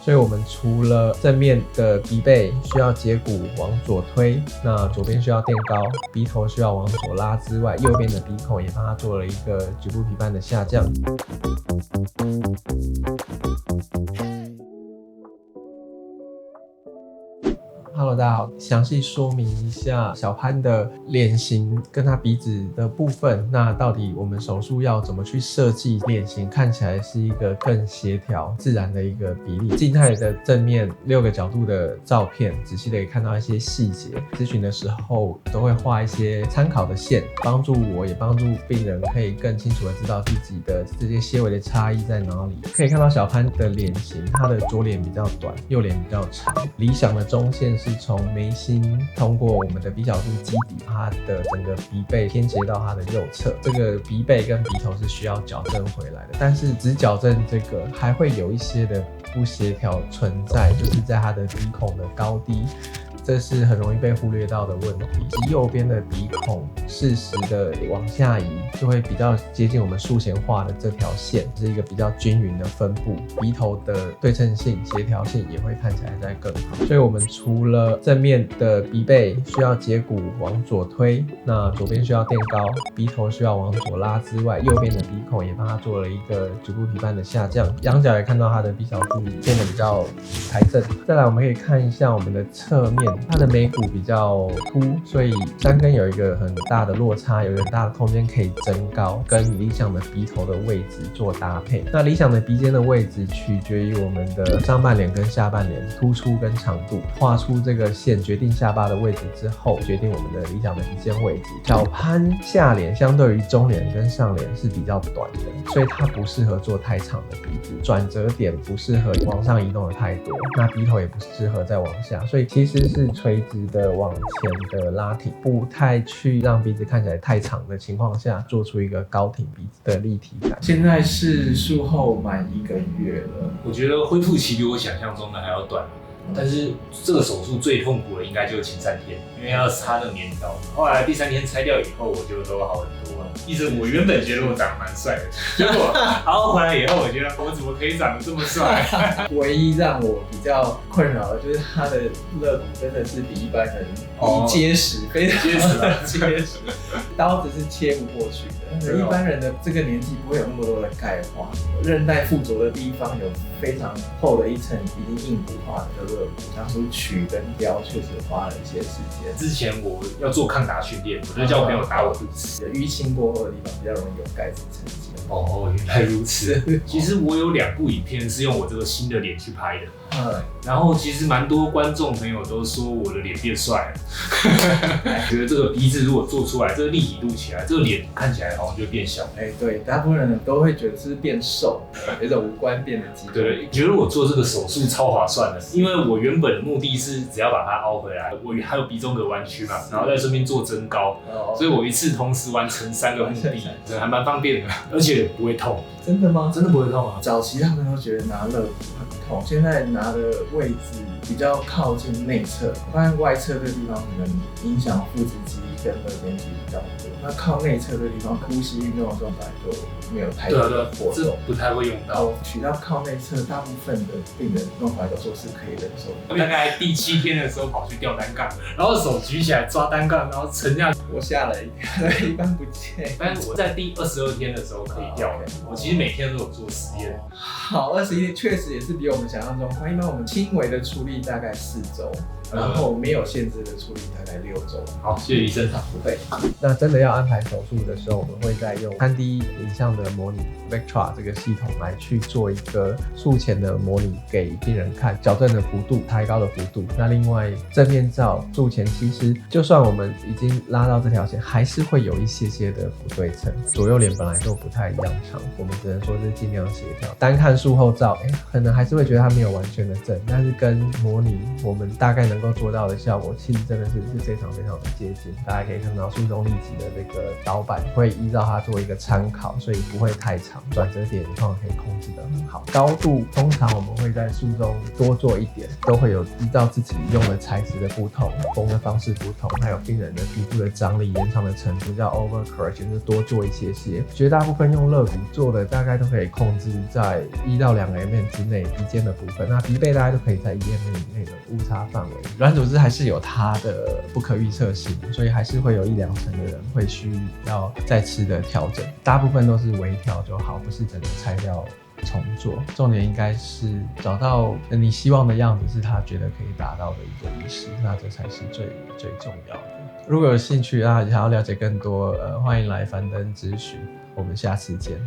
所以我们除了正面的鼻背需要截骨往左推，那左边需要垫高，鼻头需要往左拉之外，右边的鼻孔也帮它做了一个局部皮瓣的下降。Hello， 大家好，详细说明一下小潘的脸型跟他鼻子的部分。那到底我们手术要怎么去设计脸型，看起来是一个更协调、自然的一个比例？静态的正面6个角度的照片，仔细的可以看到一些细节。咨询的时候都会画一些参考的线，帮助我也帮助病人可以更清楚的知道自己的这些些微的差异在哪里。可以看到小潘的脸型，他的左脸比较短，右脸比较长。理想的中线是从眉心通过我们的鼻角度基底，它的整个鼻背偏斜到它的右侧。这个鼻背跟鼻头是需要矫正回来的，但是只矫正这个还会有一些的不协调存在，就是在它的鼻孔的高低。这是很容易被忽略到的问题。右边的鼻孔适时的往下移，就会比较接近我们竖弦画的这条线，是一个比较均匀的分布。鼻头的对称性、协调性也会看起来再更好。所以我们除了正面的鼻背需要截骨往左推，那左边需要垫高，鼻头需要往左拉之外，右边的鼻孔也帮它做了一个局部皮瓣的下降。仰角也看到它的鼻角度变得比较抬正。再来，我们可以看一下我们的侧面。它的眉骨比较凸，所以山根有一个很大的落差，有一个很大的空间可以增高，跟理想的鼻头的位置做搭配。那理想的鼻尖的位置取决于我们的上半脸跟下半脸突出跟长度，画出这个线决定下巴的位置之后，决定我们的理想的鼻尖位置。小潘下脸相对于中脸跟上脸是比较短的，所以它不适合做太长的鼻子，转折点不适合往上移动的太多，那鼻头也不适合再往下，所以其实是垂直的往前的拉挺，不太去让鼻子看起来太长的情况下，做出一个高挺鼻子的立体感。现在是术后满1个月了，我觉得恢复期比我想象中的还要短。但是这个手术最痛苦的应该就是前3天，因为要擦那个棉条。后来第3天拆掉以后，我觉得都好很多了。一直我原本觉得我长得蛮帅的，结果然后回来以后，我觉得我怎么可以长得这么帅？唯一让我比较困扰的就是他的肋骨真的是比一般人结实，非常结实，刀子是切不过去的。一般人的这个年纪不会有那么多的钙化，韧带附着的地方有非常厚的一层已经硬骨化的肋骨，当初取跟雕确实花了一些时间。之前我要做抗打训练，我就叫朋友打我肚子，淤青过后的地方比较容易有钙质沉积。哦，原来如此。其实我有2部影片是用我这个新的脸去拍的。然后其实蛮多观众朋友都说我的脸变帅了，觉得这个鼻子如果做出来，这个立体度起来，这个脸看起来好像就变小。对，大部分人都会觉得是变瘦，有种五官变得肌肉。对，觉得我做这个手术超划算的，因为我原本的目的是只要把它凹回来，我还有鼻中隔弯曲嘛，然后再顺便做增高，所以我一次同时完成3个目的，还蛮方便的，而且不会痛。真的吗？真的不会痛啊！早期他们都觉得拿肋骨很痛，现在拿的位置比较靠近内侧，发现外侧这个地方可能影响腹直肌跟肋间肌比较多。那靠内侧的地方，呼吸运动的时候本来就没有太多的活动，不太会用到。取到靠内侧，大部分的病人弄回来都说是可以忍受的。大概第7天的时候跑去吊单杠，然后手举起来抓单杠，然后沉下去。我吓了一跳，一般不见。但是我在第22天的时候可以吊的。我其实每天都有做实验。好，21天确实也是比我们想象中快。一般我们轻微的处理大概4周。然后没有限制的处理大概6周。好，谢谢医生。对，那真的要安排手术的时候，我们会再用3D 影像的模拟 Vectra 这个系统来去做一个术前的模拟给病人看，矫正的幅度、抬高的幅度。那另外正面照术前其实就算我们已经拉到这条线，还是会有一些些的不对称，左右脸本来就不太一样长，我们只能说是尽量协调。单看术后照，可能还是会觉得它没有完全的正，但是跟模拟我们大概能够做到的效果，其实真的是非常非常的接近。大家可以看到术中立即的这个导板会依照它做一个参考，所以不会太长，转折点通常可以控制得很好。高度通常我们会在术中多做一点，都会有依照自己用的材质的不同、缝的方式不同，还有病人的皮肤的张力延长的程度，叫 overcorrection， 就是多做一些。绝大部分用肋骨做的大概都可以控制在1到2 mm 之内鼻尖的部分，那鼻背大概都可以在1 mm 以内的误差范围。软组织还是有它的不可预测性，所以还是会有1-2成的人会需要再次的调整，大部分都是微调就好，不是整个拆掉重做。重点应该是找到你希望的样子是他觉得可以达到的一个医师，那这才是最重要的。如果有兴趣啊，想要了解更多，欢迎来樊登咨询，我们下次见。